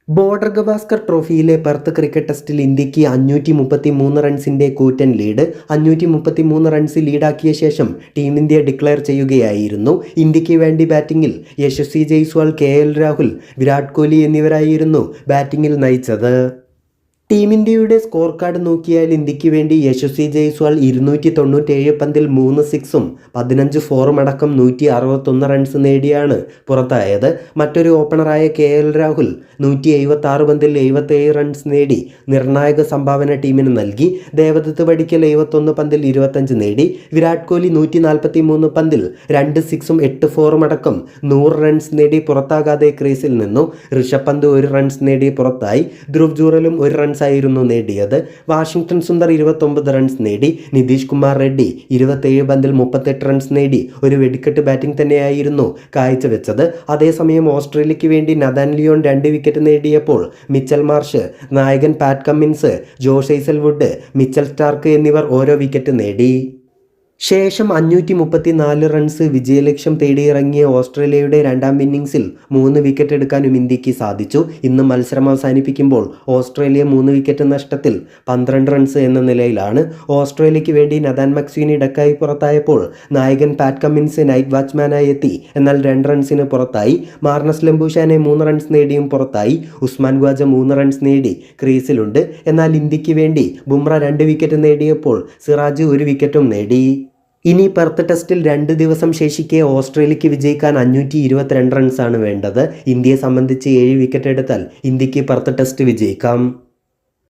Border Gavaskar ട്രോഫിയിലെ Perth cricket ടെസ്റ്റിൽ ഇന്ത്യക്ക് 533 റൺസിന്റെ കൂറ്റൻ ലീഡ്. 533 റൺസ് ലീഡാക്കിയ ശേഷം ടീം ഇന്ത്യ ഡിക്ലെയർ ചെയ്യുകയായിരുന്നു. ഇന്ത്യക്ക് വേണ്ടി ബാറ്റിംഗിൽ യശസ്വി ജയ്സ്വാൾ, KL രാഹുൽ, വിരാട് കോഹ്ലി എന്നിവരായിരുന്നു ബാറ്റിംഗിൽ നയിച്ചത്. ടീം ഇന്ത്യയുടെ സ്കോർ കാർഡ് നോക്കിയാൽ ഇന്ത്യക്ക് വേണ്ടി യശസ്വി ജയ്സ്വാൾ 297 പന്തിൽ 3 സിക്സും 15 ഫോറും അടക്കം 161 റൺസ് നേടിയാണ് പുറത്തായത്. മറ്റൊരു ഓപ്പണറായ KL രാഹുൽ 176 പന്തിൽ 77 റൺസ് നേടി നിർണായക സംഭാവന ടീമിന് നൽകി. ദേവദത്ത് പടിക്കൽ 71 പന്തിൽ 25 നേടി. വിരാട് കോഹ്ലി 143 പന്തിൽ 2 സിക്സും 8 ഫോറും അടക്കം 100 റൺസ് നേടി പുറത്താകാതെ ക്രീസിൽ നിന്നു. ഋഷഭ് പന്ത് 1 റൺസ് നേടി പുറത്തായി. ധ്രുവ് ജൂറലും 1 റൺസ് ആയിരുന്നു നേടിയത്. വാഷിംഗ്ടൺ സുന്ദർ 29 റൺസ് നേടി. നിതീഷ് കുമാർ റെഡ്ഡി 27 പന്തിൽ 38 റൺസ് നേടി ഒരു വെടിക്കെട്ട് ബാറ്റിംഗ് തന്നെയായിരുന്നു കാഴ്ചവെച്ചത്. അതേസമയം ഓസ്ട്രേലിയയ്ക്ക് വേണ്ടി നഥാൻ ലിയോൺ 2 വിക്കറ്റ് നേടിയപ്പോൾ മിച്ചൽ മാർഷ്, നായകൻ Pat Cummins, Josh Hazlewood, Mitchell Starc എന്നിവർ ഓരോ വിക്കറ്റ് നേടി. ശേഷം 534 റൺസ് വിജയലക്ഷ്യം തേടിയിറങ്ങിയ ഓസ്ട്രേലിയയുടെ രണ്ടാം ഇന്നിംഗ്സിൽ 3 വിക്കറ്റ് എടുക്കാനും ഇന്ത്യക്ക് സാധിച്ചു. ഇന്ന് മത്സരം അവസാനിപ്പിക്കുമ്പോൾ ഓസ്ട്രേലിയ 3 വിക്കറ്റ് നഷ്ടത്തിൽ 12 റൺസ് എന്ന നിലയിലാണ്. ഓസ്ട്രേലിയയ്ക്ക് വേണ്ടി നഥാൻ മക്സ്വീനി ഡക്കായി പുറത്തായപ്പോൾ നായകൻ പാറ്റ് കമ്മിൻസ് നൈറ്റ് വാച്ച്മാനായി എത്തി. എന്നാൽ 2 റൺസിന് പുറത്തായി. മാർണസ് ലംബൂഷാനെ 3 റൺസ് നേടിയും പുറത്തായി. ഉസ്മാൻ ഖ്വാജ 3 റൺസ് നേടി ക്രീസിലുണ്ട്. എന്നാൽ ഇന്ത്യക്ക് വേണ്ടി ബുംറ 2 വിക്കറ്റ് നേടിയപ്പോൾ സിറാജ് 1 വിക്കറ്റും നേടി. ഇനി പെർത്ത് ടെസ്റ്റിൽ 2 ദിവസം ശേഷിക്കെ ഓസ്ട്രേലിയയ്ക്ക് വിജയിക്കാൻ 522 റൺസാണ് വേണ്ടത്. ഇന്ത്യയെ സംബന്ധിച്ച് 7 വിക്കറ്റ് എടുത്താൽ ഇന്ത്യക്ക് പെർത്ത് ടെസ്റ്റ് വിജയിക്കാം.